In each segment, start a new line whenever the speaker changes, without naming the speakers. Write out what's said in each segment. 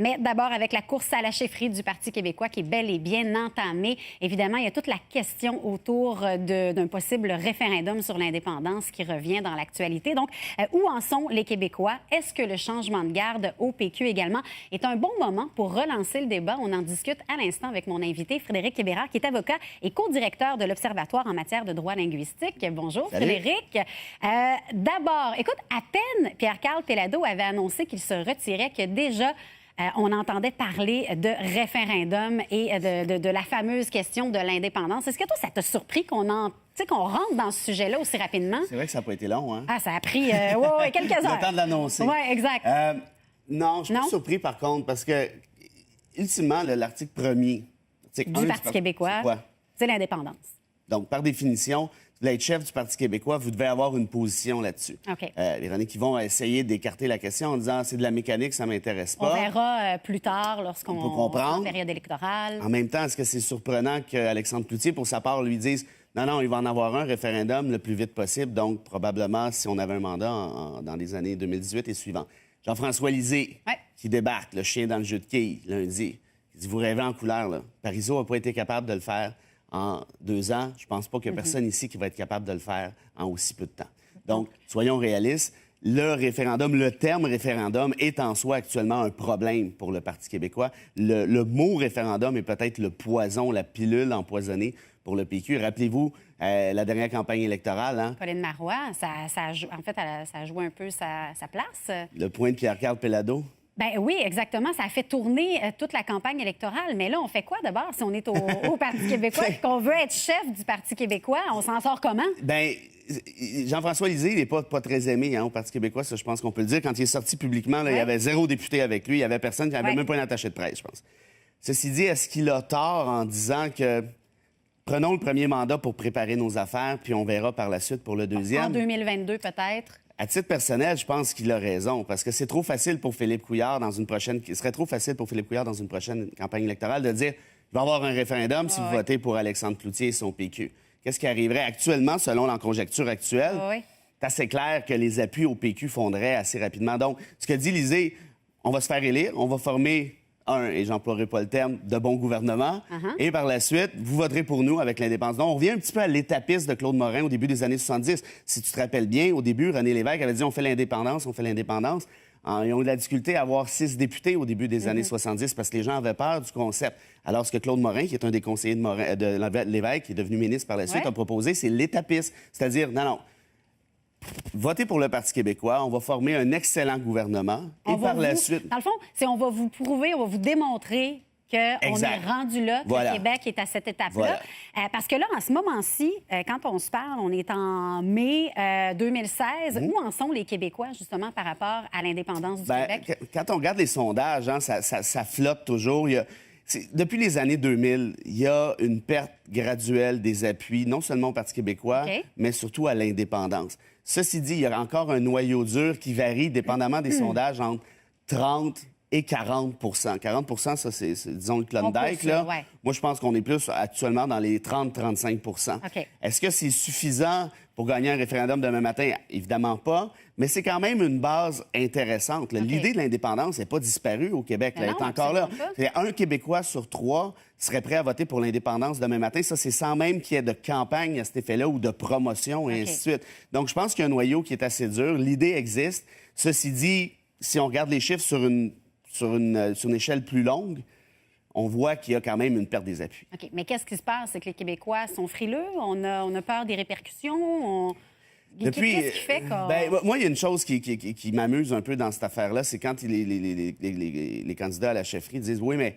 Mais d'abord, avec la course à la chefferie du Parti québécois qui est bel et bien entamée, évidemment, il y a toute la question autour d'un possible référendum sur l'indépendance qui revient dans l'actualité. Donc, où en sont les Québécois? Est-ce que le changement de garde au PQ également est un bon moment pour relancer le débat? On en discute à l'instant avec mon invité, Frédéric Québécois, qui est avocat et co-directeur de l'Observatoire en matière de droit linguistique. Bonjour,
Salut.
Frédéric. D'abord, écoute, à peine Pierre-Carl Péladeau avait annoncé qu'il se retirait, que déjà on entendait parler de référendum et de la fameuse question de l'indépendance. Est-ce que toi, ça t'a surpris qu'on rentre dans ce sujet-là aussi rapidement?
C'est vrai que ça n'a pas été long, hein?
Ah, ça a pris quelques heures.
Le temps de l'annoncer.
Oui, exact.
Non, je suis pas surpris, par contre, parce que, ultimement, l'article 1er...
Du Parti québécois,
c'est quoi?
C'est l'indépendance.
Donc, par définition, vous voulez être chef du Parti québécois, vous devez avoir une position là-dessus.
OK.
Véronique Yvon a essayé d'écarter la question en disant « c'est de la mécanique, ça m'intéresse pas ».
On verra plus tard lorsqu'on
peut comprendre.
en période électorale.
En même temps, est-ce que c'est surprenant qu'Alexandre Cloutier, pour sa part, lui dise « non, il va en avoir un référendum le plus vite possible, donc probablement si on avait un mandat dans les années 2018 et suivants ». Jean-François Lisée, qui débarque, le chien dans le jeu de quilles, lundi, il dit « vous rêvez en couleur, là. Parizeau n'a pas été capable de le faire en 2 ans. Je pense pas qu'il y a personne ici qui va être capable de le faire en aussi peu de temps. » Donc, soyons réalistes. Le référendum, le terme référendum est en soi actuellement un problème pour le Parti québécois. Le mot référendum est peut-être le poison, la pilule empoisonnée pour le PQ. Rappelez-vous la dernière campagne électorale. Hein?
Pauline Marois, ça a joué un peu sa place.
Le point de Pierre-Carl Péladeau.
Ben oui, exactement. Ça a fait tourner toute la campagne électorale. Mais là, on fait quoi d'abord si on est au Parti québécois et qu'on veut être chef du Parti québécois? On s'en sort comment?
Bien, Jean-François Lisée, il n'est pas très aimé au Parti québécois, ça, je pense qu'on peut le dire. Quand il est sorti publiquement, là, il y avait 0 député avec lui. Il y avait personne qui n'avait même pas un attaché de presse, je pense. Ceci dit, est-ce qu'il a tort en disant que prenons le premier mandat pour préparer nos affaires, puis on verra par la suite pour le deuxième?
En 2022, peut-être.
À titre personnel, je pense qu'il a raison, parce que c'est trop facile pour Philippe Couillard il serait trop facile pour Philippe Couillard dans une prochaine campagne électorale de dire il va y avoir un référendum si vous votez pour Alexandre Cloutier et son PQ. Qu'est-ce qui arriverait actuellement, selon la conjecture actuelle? C'est assez clair que les appuis au PQ fondraient assez rapidement. Donc, ce que dit Lisée, on va se faire élire, on va former et j'emploierai pas le terme, de bon gouvernement. Et par la suite, vous voterez pour nous avec l'indépendance. Donc, on revient un petit peu à l'étapiste de Claude Morin au début des années 70. Si tu te rappelles bien, au début, René Lévesque avait dit on fait l'indépendance, on fait l'indépendance. Ils ont eu de la difficulté à avoir 6 députés au début des années 70 parce que les gens avaient peur du concept. Alors, ce que Claude Morin, qui est un des conseillers de Lévesque, qui est devenu ministre par la suite, a proposé, c'est l'étapiste. C'est-à-dire, non, votez pour le Parti québécois, on va former un excellent gouvernement et par la suite...
Dans le fond, on va vous prouver, on va vous démontrer qu'on est rendu là, que le Québec est à cette étape-là. Parce que là, en ce moment-ci, quand on se parle, on est en mai 2016. Où en sont les Québécois, justement, par rapport à l'indépendance du Québec?
Quand on regarde les sondages, hein, ça flotte toujours. Depuis les années 2000, il y a une perte graduelle des appuis, non seulement au Parti québécois, mais surtout à l'indépendance. Ceci dit, il y a encore un noyau dur qui varie, dépendamment des sondages, entre 30 et 40 40 ça, c'est disons, le Klondike. Là. Moi, je pense qu'on est plus actuellement dans les 30-35 Est-ce que c'est suffisant pour gagner un référendum demain matin? Évidemment pas, mais c'est quand même une base intéressante. L'idée de l'indépendance n'est pas disparue au Québec. Elle est encore là. Un Québécois sur 3 serait prêt à voter pour l'indépendance demain matin. Ça, c'est sans même qu'il y ait de campagne à cet effet-là ou de promotion, et ainsi de suite. Donc, je pense qu'il y a un noyau qui est assez dur. L'idée existe. Ceci dit, si on regarde les chiffres sur une échelle plus longue, on voit qu'il y a quand même une perte des appuis.
OK. Mais qu'est-ce qui se passe? C'est que les Québécois sont frileux? On a peur des répercussions? Qu'est-ce qui fait qu'on...
moi, il y a une chose qui m'amuse un peu dans cette affaire-là, c'est quand les candidats à la chefferie disent « Oui, mais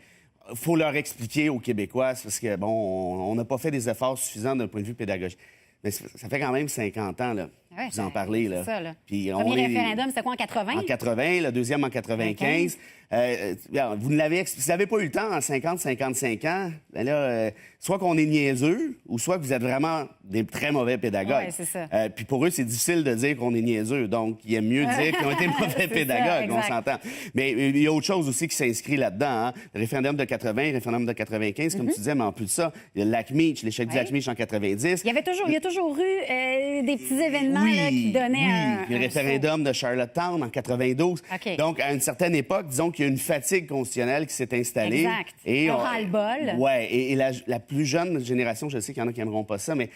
il faut leur expliquer aux Québécois, parce que, bon, on n'a pas fait des efforts suffisants d'un point de vue pédagogique. » Mais ça fait quand même 50 ans, là. Vous en parlez, là.
Ça, là.
Puis
le premier référendum, c'était quoi, en 80?
En 80, le deuxième en 95. Vous n'avez pas eu le temps en 50-55 ans. Ben là, soit qu'on est niaiseux, ou soit que vous êtes vraiment des très mauvais pédagogues.
Oui, c'est ça.
Puis pour eux, c'est difficile de dire qu'on est niaiseux. Donc, ils aiment mieux dire qu'ils ont été mauvais pédagogues, on s'entend. Mais il y a autre chose aussi qui s'inscrit là-dedans. Hein? Le référendum de 80, le référendum de 95, comme tu disais, mais en plus de ça, il y a le lac Meech, l'échec du lac Meech en 90.
Il y a toujours eu des petits événements là, qui donnait
le référendum de Charlottetown en 92.
OK.
Donc, à une certaine époque, disons qu'il y a une fatigue constitutionnelle qui s'est installée.
Exact.
Et
un ras-le-bol.
Oui, et la plus jeune génération, je sais qu'il y en a qui n'aimeront pas ça, mais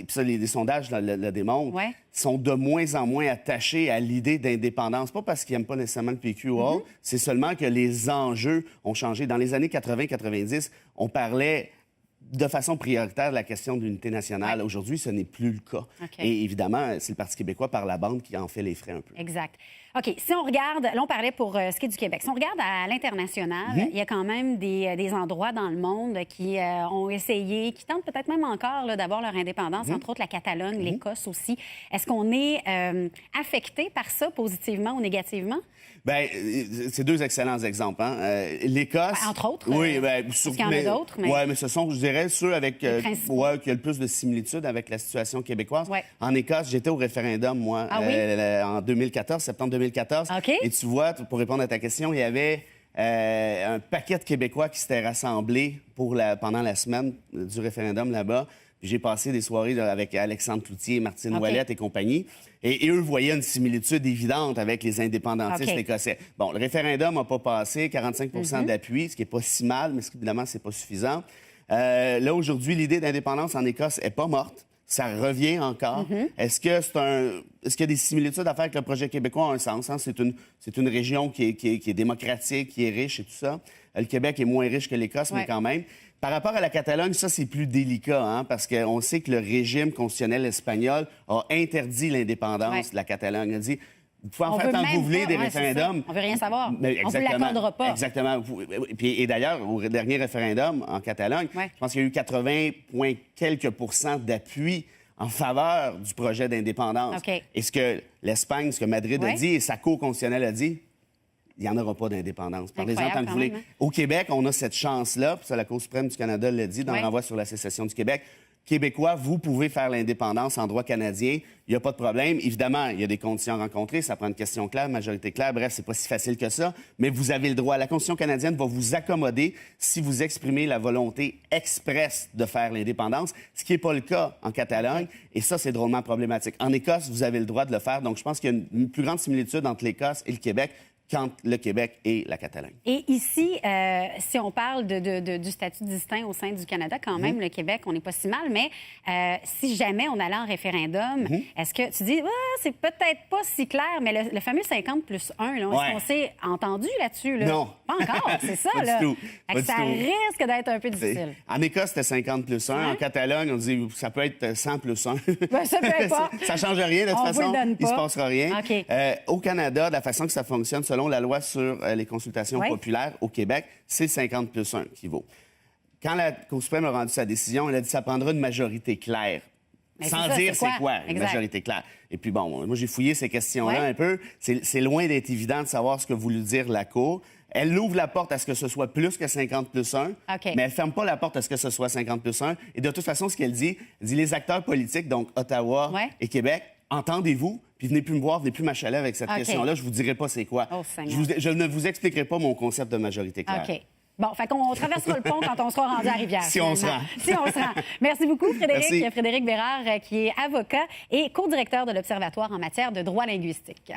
ça, les sondages le démontrent, sont de moins en moins attachés à l'idée d'indépendance. Pas parce qu'ils n'aiment pas nécessairement le PQ ou autre, c'est seulement que les enjeux ont changé. Dans les années 80-90, on parlait de façon prioritaire de la question de l'unité nationale. Aujourd'hui, ce n'est plus le cas. Et évidemment, c'est le Parti québécois par la bande qui en fait les frais un peu.
Exact. OK. Si on regarde, là, on parlait pour ce qui est du Québec. Si on regarde à l'international, il y a quand même des endroits dans le monde qui ont essayé, qui tentent peut-être même encore d'avoir leur indépendance, entre autres la Catalogne, l'Écosse aussi. Est-ce qu'on est affecté par ça, positivement ou négativement?
Bien, c'est deux excellents exemples. Hein? L'Écosse...
entre autres.
Oui, bien,
parce qu'il y en a d'autres, mais...
Oui, mais ce sont, je dirais, ceux avec qui ont le plus de similitudes avec la situation québécoise. En Écosse, j'étais au référendum, moi, en 2014, septembre 2014. Et tu vois, pour répondre à ta question, il y avait un paquet de Québécois qui s'étaient rassemblés pendant la semaine du référendum là-bas. J'ai passé des soirées avec Alexandre Cloutier, Martine Ouellette et compagnie. Et eux voyaient une similitude évidente avec les indépendantistes écossais. Bon, le référendum n'a pas passé, 45 d'appui, ce qui n'est pas si mal, mais évidemment, c'est pas suffisant. Là, aujourd'hui, l'idée d'indépendance en Écosse n'est pas morte. Ça revient encore. Est-ce qu'il y a des similitudes à faire avec le projet québécois? En un sens, hein? C'est une région qui est démocratique, qui est riche et tout ça. Le Québec est moins riche que l'Écosse, mais quand même. Par rapport à la Catalogne, ça, c'est plus délicat, hein, parce qu'on sait que le régime constitutionnel espagnol a interdit l'indépendance de la Catalogne. Il a dit, vous pouvez en faire tant que vous voulez des référendums.
On veut rien savoir.
Mais
on ne vous l'accordera pas.
Exactement. Et d'ailleurs, au dernier référendum en Catalogne, je pense qu'il y a eu 80 quelques % d'appui en faveur du projet d'indépendance. Et ce que l'Espagne, ce que Madrid a dit et sa Cour constitutionnelle a dit, il n'y en aura pas d'indépendance. Parlez-en tant que vous voulez. Au Québec, on a cette chance-là, puis ça, la Cour suprême du Canada l'a dit dans le renvoi sur la sécession du Québec. Québécois, vous pouvez faire l'indépendance en droit canadien. Il n'y a pas de problème. Évidemment, il y a des conditions à rencontrer. Ça prend une question claire, majorité claire. Bref, c'est pas si facile que ça. Mais vous avez le droit. La Constitution canadienne va vous accommoder si vous exprimez la volonté expresse de faire l'indépendance, ce qui n'est pas le cas en Catalogne. Et ça, c'est drôlement problématique. En Écosse, vous avez le droit de le faire. Donc, je pense qu'il y a une plus grande similitude entre l'Écosse et le Québec qu'entre le Québec et la Catalogne.
Et ici, si on parle du statut distinct au sein du Canada, quand même, le Québec, on n'est pas si mal, mais si jamais on allait en référendum, est-ce que tu dis, c'est peut-être pas si clair, mais le fameux 50+1, là, est-ce qu'on s'est entendu là-dessus? Là?
Non.
Pas encore, c'est ça, là. Ça risque d'être un peu difficile.
En Écosse, c'était 50+1. En Catalogne, on dit, ça peut être 100+1.
Ça peut être pas.
Ça change rien, de toute façon. Il ne se passera rien. Au Canada, de la façon que ça fonctionne, selon la loi sur les consultations populaires au Québec, c'est 50+1 qui vaut. Quand la Cour suprême a rendu sa décision, elle a dit que ça prendra une majorité claire. Sans dire c'est quoi une majorité claire. Et puis bon, moi j'ai fouillé ces questions-là un peu. C'est loin d'être évident de savoir ce que voulu dire la Cour. Elle ouvre la porte à ce que ce soit plus que 50+1, mais elle ne ferme pas la porte à ce que ce soit 50+1. Et de toute façon, ce qu'elle dit, les acteurs politiques, donc Ottawa et Québec, entendez-vous, puis venez plus me voir, venez plus m'achaler avec cette question-là. Je vous dirai pas c'est quoi. Je ne vous expliquerai pas mon concept de majorité claire.
Bon, fait qu'on traversera le pont quand on sera rendu à Rivière.
Si on se rend.
Si on se rend. Merci beaucoup, Frédéric. Merci. Frédéric Bérard, qui est avocat et co-directeur de l'Observatoire en matière de droit linguistique.